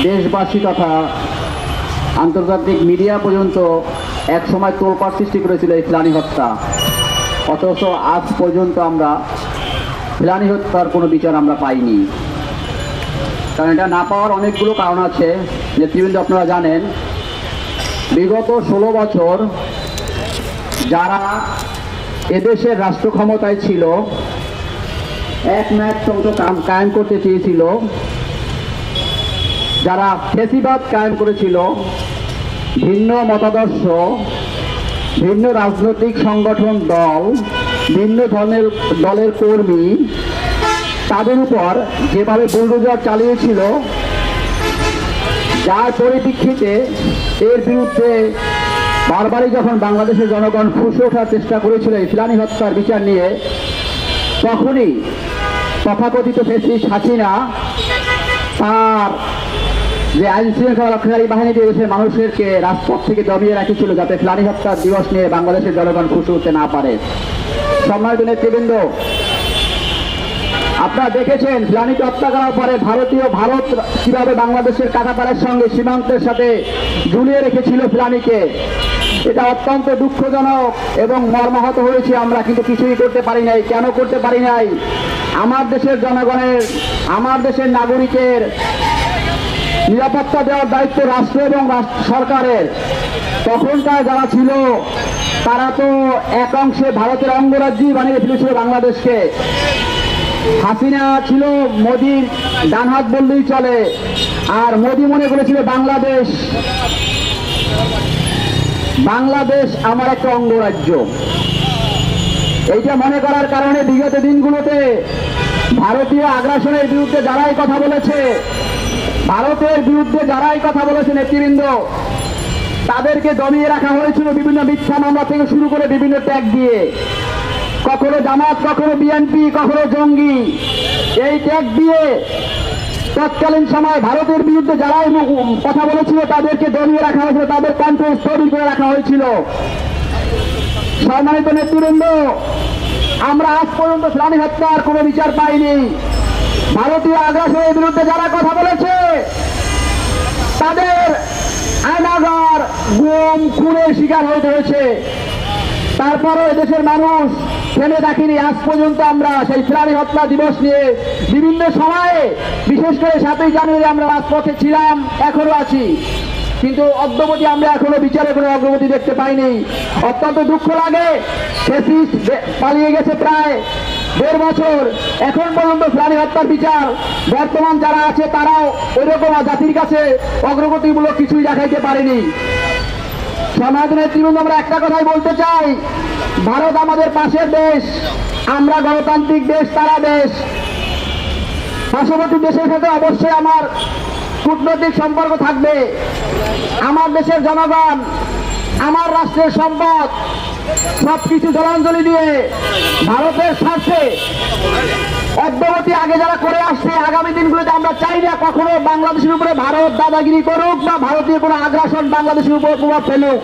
দেশবাসী তথা আন্তর্জাতিক মিডিয়া পর্যন্ত এক সময় তোলপাড় সৃষ্টি করেছিল এই ফেলানী হত্যা। অথচ আজ পর্যন্ত আমরা ফেলানী হত্যার কোনো বিচার আমরা পাইনি। কারণ এটা না পাওয়ার অনেকগুলো কারণ আছে। নেতৃবৃন্দ, আপনারা জানেন বিগত 16 বছর যারা এদেশের রাষ্ট্র ক্ষমতায় ছিল, এক ন্যায়তন্ত্র কায়েম করতে চেয়েছিল, যারা ফ্যাসিবাদ কায়েম করেছিল, ভিন্ন মতাদর্শ, ভিন্ন রাজনৈতিক সংগঠন দল, ভিন্ন ধরনের দলের কর্মী, তাদের উপর যেভাবে বুলডোজার চালিয়েছিল, যার পরিপ্রেক্ষিতে এর বিরুদ্ধে বারবারই যখন বাংলাদেশের জনগণ ফুঁসে ওঠার চেষ্টা করেছিল এই ফেলানী হত্যার বিচার নিয়ে, তখনই তথাকথিত ফ্যাসিস্ট হাসিনা তার যে আইন শৃঙ্খলা রক্ষাকারী বাহিনী দিয়ে দেশের মানুষকে রাজপথ থেকে দমিয়ে রাখিছিল যাতে ফেলানী হত্যার দিবস নিয়ে বাংলাদেশের জনগণ ফুঁসে উঠতে না পারে। সম্মানিত নেতৃবৃন্দ, আপনারা দেখেছেন ফেলানীকে হত্যা করার পরে ভারত কিভাবে বাংলাদেশের কাঁটাতারের সঙ্গে সীমান্তের সাথে ঝুলিয়ে রেখেছিল ফেলানীকে। এটা অত্যন্ত দুঃখজনক এবং মর্মাহত হয়েছে আমরা, কিন্তু কিছুই করতে পারি নাই। কেন করতে পারি নাই? আমার দেশের জনগণের, আমার দেশের নাগরিকের নিরাপত্তা দেওয়ার দায়িত্ব রাষ্ট্র এবং সরকারের। তখনকার যারা ছিল তারা তো এক অংশে ভারতের অঙ্গরাজ্যই বানিয়ে ফেলেছিল বাংলাদেশকে। হাসিনা ছিল মোদির ডানহাত বললেই চলে, আর মোদি মনে করেছিল বাংলাদেশ আমার একটা অঙ্গরাজ্য। এইটা মনে করার কারণে বিগত দিনগুলোতে ভারতীয় আগ্রাসনের বিরুদ্ধে যারাই কথা বলেছে, ভারতের বিরুদ্ধে যারাই কথা বলেছে নেতৃবৃন্দ, তাদেরকে দমিয়ে রাখা হয়েছিল বিভিন্ন মিথ্যা মামলা থেকে শুরু করে বিভিন্ন ট্যাগ দিয়ে। কখনো জামাত, কখনো বিএনপি, কখনো জঙ্গি, এই ট্যাগ দিয়ে তৎকালীন সময় ভারতের বিরুদ্ধে যারাই কথা বলেছিল তাদেরকে দমিয়ে রাখা হয়েছিল, তাদের কণ্ঠ স্থবির করে রাখা হয়েছিল। সম্মানিত নেতৃবৃন্দ, আমরা আজ পর্যন্ত ফেলানী হত্যার কোনো বিচার পাইনি। ভারতীয় আগ্রাসনের বিরুদ্ধে যারা কথা বলেছে তাদের আয়নাঘর, গুম, খুনের শিকার হতে হয়েছে। তারপরও এদেশের মানুষ থেমে দেখেনি। আজ পর্যন্ত আমরা সেই ফেলানী হত্যা দিবস নিয়ে বিভিন্ন সময়ে, বিশেষ করে 7ই জানুয়ারি আমরা রাজপথে ছিলাম, এখনো আছি, কিন্তু অদ্যবধি আমরা এখনো বিচারে কোনো অগ্রগতি দেখতে পাইনি। অত্যন্ত দুঃখ লাগে, ফ্যাসিস্ট পালিয়ে গেছে প্রায় 1.5 বছর, এখন পর্যন্ত ফেলানী হত্যার বিচার বর্তমান যারা আছে তারাও ওইরকম জাতির কাছে অগ্রগতিমূলক কিছুই দেখাইতে পারেনি। সমাজ নেতৃবৃন্দ, আমরা একটা কথাই বলতে চাই, ভারত আমাদের পাশের দেশ, আমরা গণতান্ত্রিক দেশ, তারা দেশ। পার্শ্ববর্তী দেশের সাথে অবশ্যই আমার কূটনৈতিক সম্পর্ক থাকবে। আমার দেশের জনগণ, আমার রাষ্ট্রের সম্পদ সবকিছু জলাঞ্জলি দিয়ে ভারতের স্বার্থে অদ্যবধি আগে যারা করে আসছে, আগামী দিনগুলোতে আমরা চাই না কখনো বাংলাদেশের উপরে ভারত দাদাগিরি করুক বা ভারতীয় কোনো আগ্রাসন বাংলাদেশের উপর প্রভাব ফেলুক।